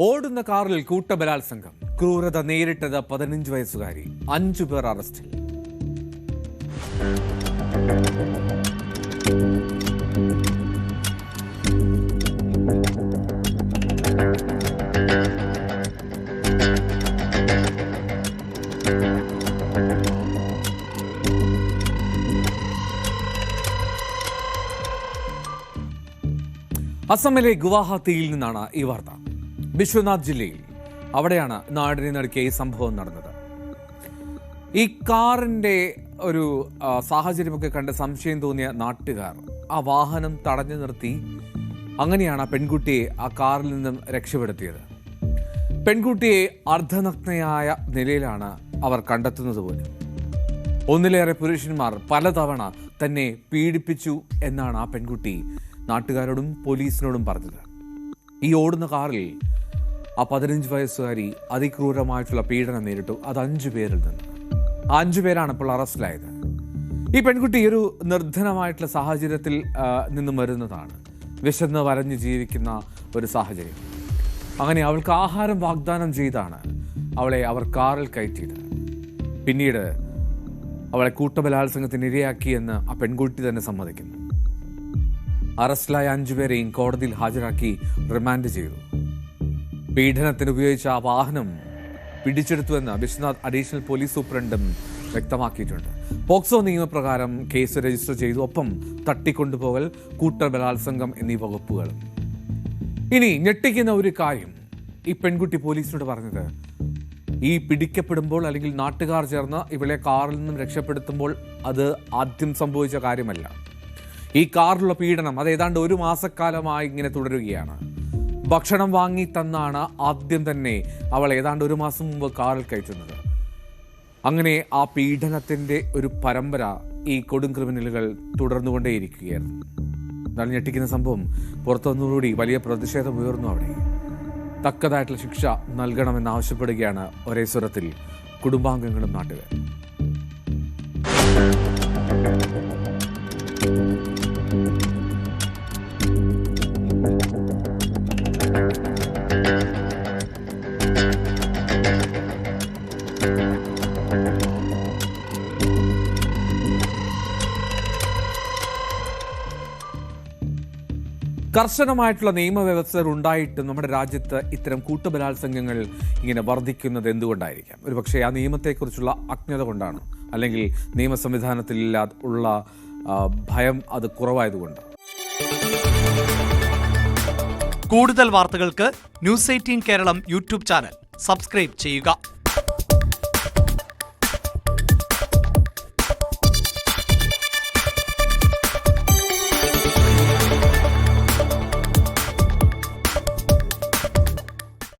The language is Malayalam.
ഓടുന്ന കാറിൽ കൂട്ടബലാത്സംഗം, ക്രൂരത നേരിട്ടത് 15 വയസ്സുകാരി, 5 പേർ അറസ്റ്റിൽ. അസമിലെ ഗുവാഹത്തിയിൽ നിന്നാണ് ഈ വാർത്ത. ബിശ്വനാഥ് ജില്ലയിൽ അവിടെയാണ് നാടിനെ നടുക്കിയ ഈ സംഭവം നടന്നത്. ഈ കാറിന്റെ ഒരു സാഹചര്യമൊക്കെ കണ്ട് സംശയം തോന്നിയ നാട്ടുകാർ ആ വാഹനം തടഞ്ഞു നിർത്തി. അങ്ങനെയാണ് ആ പെൺകുട്ടിയെ ആ കാറിൽ നിന്നും രക്ഷപ്പെടുത്തിയത്. പെൺകുട്ടിയെ അർദ്ധനഗ്നയായ നിലയിലാണ് അവർ കണ്ടെത്തുന്നത് പോലും. ഒന്നിലേറെ പുരുഷന്മാർ പലതവണ തന്നെ പീഡിപ്പിച്ചു എന്നാണ് ആ പെൺകുട്ടി നാട്ടുകാരോടും പോലീസിനോടും പറഞ്ഞത്. ഈ ഓടുന്ന കാറിൽ ആ 15 വയസ്സുകാരി അതിക്രൂരമായിട്ടുള്ള പീഡനം നേരിട്ടു. അത് 5 പേരിൽ നിന്ന്. 5 പേരാണ് ഇപ്പോൾ അറസ്റ്റിലായത്. ഈ പെൺകുട്ടി ഒരു നിർധനമായിട്ടുള്ള സാഹചര്യത്തിൽ നിന്നും വരുന്നതാണ്. വിശന്ന് വരഞ്ഞ് ജീവിക്കുന്ന ഒരു സാഹചര്യം. അങ്ങനെ അവൾക്ക് ആഹാരം വാഗ്ദാനം ചെയ്താണ് അവർ കാറിൽ കയറ്റിയത്. പിന്നീട് അവളെ കൂട്ടബലാത്സംഗത്തിന് ഇരയാക്കിയെന്ന് ആ പെൺകുട്ടി തന്നെ സമ്മതിക്കുന്നു. അറസ്റ്റിലായ 5 പേരെയും കോടതിയിൽ ഹാജരാക്കി റിമാൻഡ് ചെയ്തു. പീഡനത്തിന് ഉപയോഗിച്ച ആ വാഹനം പിടിച്ചെടുത്തുവെന്ന് ബിശ്വനാഥ് അഡീഷണൽ പോലീസ് സൂപ്രണ്ടും വ്യക്തമാക്കിയിട്ടുണ്ട്. പോക്സോ നിയമപ്രകാരം കേസ് രജിസ്റ്റർ ചെയ്തു. ഒപ്പം തട്ടിക്കൊണ്ടുപോകൽ, കൂട്ടബലാത്സംഗം എന്നീ വകുപ്പുകൾ. ഇനി ഞെട്ടിക്കുന്ന ഒരു കാര്യം ഈ പെൺകുട്ടി പോലീസിനോട് പറഞ്ഞത്, ഈ പിടിക്കപ്പെടുമ്പോൾ അല്ലെങ്കിൽ നാട്ടുകാർ ചേർന്ന് ഇവളെ കാറിൽ നിന്നും രക്ഷപ്പെടുത്തുമ്പോൾ അത് ആദ്യം സംഭവിച്ച കാര്യമല്ല. ഈ കാറിലുള്ള പീഡനം അത് ഏതാണ്ട് 1 മാസക്കാലമായി ഇങ്ങനെ തുടരുകയാണ്. ഭക്ഷണം വാങ്ങി തന്നാണ് ആദ്യം തന്നെ അവൾ ഏതാണ്ട് 1 മാസം മുമ്പ് കാറിൽ കയറ്റുന്നത്. അങ്ങനെ ആ പീഡനത്തിൻ്റെ ഒരു പരമ്പര ഈ കൊടും ക്രിമിനലുകൾ തുടർന്നുകൊണ്ടേയിരിക്കുകയായിരുന്നു. എന്നാൽ ഞെട്ടിക്കുന്ന സംഭവം പുറത്തു വന്നതോടുകൂടി വലിയ പ്രതിഷേധം ഉയർന്നു. അവിടെ തക്കതായിട്ടുള്ള ശിക്ഷ നൽകണമെന്നാവശ്യപ്പെടുകയാണ് ഒരേ സ്വരത്തിൽ കുടുംബാംഗങ്ങളും നാട്ടുകാരും. കർശനമായിട്ടുള്ള നിയമവ്യവസ്ഥകൾ ഉണ്ടായിട്ടും നമ്മുടെ രാജ്യത്ത് ഇത്തരം കൂട്ടബലാത്സംഗങ്ങൾ ഇങ്ങനെ വർദ്ധിക്കുന്നത് എന്തുകൊണ്ടായിരിക്കാം? ഒരുപക്ഷെ ആ നിയമത്തെക്കുറിച്ചുള്ള അജ്ഞത കൊണ്ടാണ്, അല്ലെങ്കിൽ നിയമ സംവിധാനത്തിൽ ഉള്ള ഭയം അത് കുറവായതുകൊണ്ട്. കൂടുതൽ വാർത്തകൾക്ക് News 18 Keralam YouTube channel subscribe ചെയ്യുക.